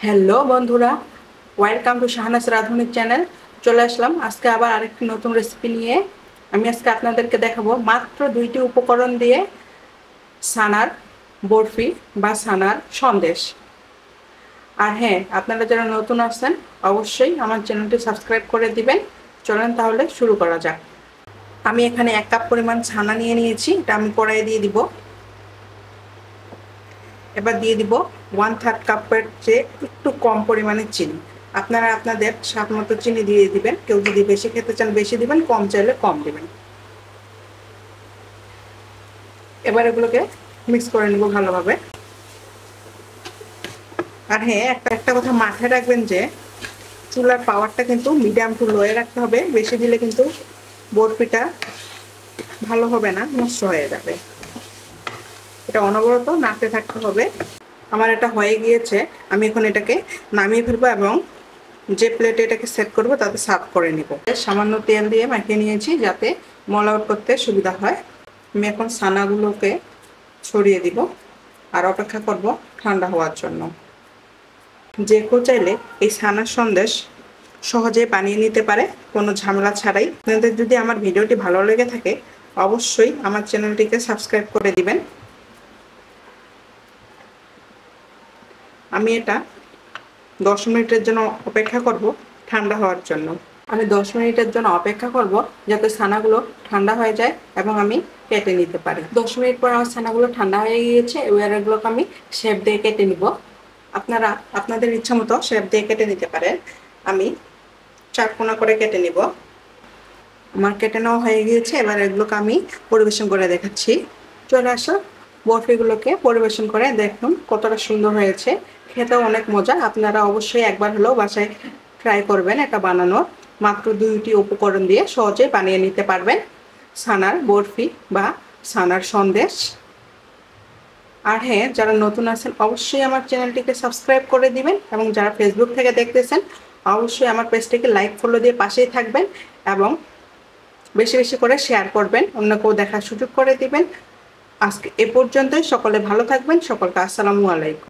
Hello বন্ধুরা, welcome to Shahana's রাঁধুনির channel. চলে আসলাম আজকে আবার আরেকটি নতুন রেসিপি নিয়ে। আমি আজকে আপনাদেরকে দেখাবো মাত্র 2টি উপকরণ দিয়ে ছানার বরফি বা ছানার সন্দেশ। আর হ্যাঁ, আপনারা যারা নতুন আসছেন অবশ্যই আমার চ্যানেলটি সাবস্ক্রাইব করে দিবেন। চলেন তাহলে শুরু করা যাক। আমি এখানে 1 কাপ পরিমাণ ছানা নিয়ে নিয়েছি, এটা আমি কড়াইয়ে দিয়ে দিব। এবার দিয়ে দিব 1/3 কাপের চেয়ে একটু কম পরিমাণে চিনি। আপনারা আপনাদের স্বাদ মতো চিনি দিয়ে দিবেন। কেউ যদি বেশি খেতে চান বেশি দিবেন, কম চাইলে কম দিবেন। এবার এগুলোকে মিক্স করে নেব ভালোভাবে। আর হ্যাঁ, একটা কথা মাথায় রাখবেন যে চুলার পাওয়ারটা কিন্তু মিডিয়াম টু লোয়ে রাখতে হবে। বেশি দিলে কিন্তু বরফিটা ভালো হবে না, নষ্ট হয়ে যাবে। এটা অনবরত নাড়তে থাকতে হবে। আমার এটা হয়ে গিয়েছে, আমি এখন এটাকে নামিয়ে ফেলবো এবং যে প্লেটে এটাকে সেট করব তাতে সার্ভ করে নিব। সামান্য তেল দিয়ে মাখিয়ে নিয়েছি যাতে মলাউট করতে সুবিধা হয়। আমি এখন ছানাগুলোকে ছড়িয়ে দিব আর অপেক্ষা করব ঠান্ডা হওয়ার জন্য। যে কেউ চাইলে এই ছানার সন্দেশ সহজে বানিয়ে নিতে পারে, কোনো ঝামেলা ছাড়াই। আপনাদের যদি আমার ভিডিওটি ভালো লেগে থাকে অবশ্যই আমার চ্যানেলটিকে সাবস্ক্রাইব করে দিবেন। আমি এটা 10 মিনিটের জন্য অপেক্ষা করব ঠান্ডা হওয়ার জন্য। আমি 10 মিনিটের জন্য অপেক্ষা করব যাতে ছানাগুলো ঠান্ডা হয়ে যায় এবং আমি কেটে নিতে পারি। 10 মিনিট পর আমার ছানাগুলো ঠান্ডা হয়ে গিয়েছে। এবার এগুলোকে আমি শেপ দিয়ে কেটে নিব। আপনারা আপনাদের ইচ্ছা মতো শেপ দিয়ে কেটে নিতে পারেন। আমি চারকোনা করে কেটে নিব। আমার কেটে নেওয়া হয়ে গিয়েছে। এবার এগুলোকে আমি পরিবেশন করে দেখাচ্ছি। চলে আসো, বরফিগুলোকে পরিবেশন করে দেখুন কতটা সুন্দর হয়েছে। খেতেও অনেক মজা। আপনারা অবশ্যই একবার হলেও বাসায় ট্রাই করবেন এটা বানানোর। মাত্র 2টি উপকরণ দিয়ে সহজে বানিয়ে নিতে পারবেন ছানার বরফি বা ছানার সন্দেশ। আর হ্যাঁ, যারা নতুন আছেন অবশ্যই আমার চ্যানেলটিকে সাবস্ক্রাইব করে দিবেন এবং যারা ফেসবুক থেকে দেখতেছেন অবশ্যই আমার পেজটিকে লাইক ফলো দিয়ে পাশেই থাকবেন এবং বেশি বেশি করে শেয়ার করবেন, অন্যকেও দেখার সুযোগ করে দিবেন। আজকে এ পর্যন্তই। সকলে ভালো থাকবেন। সকলকে আসসালামু আলাইকুম।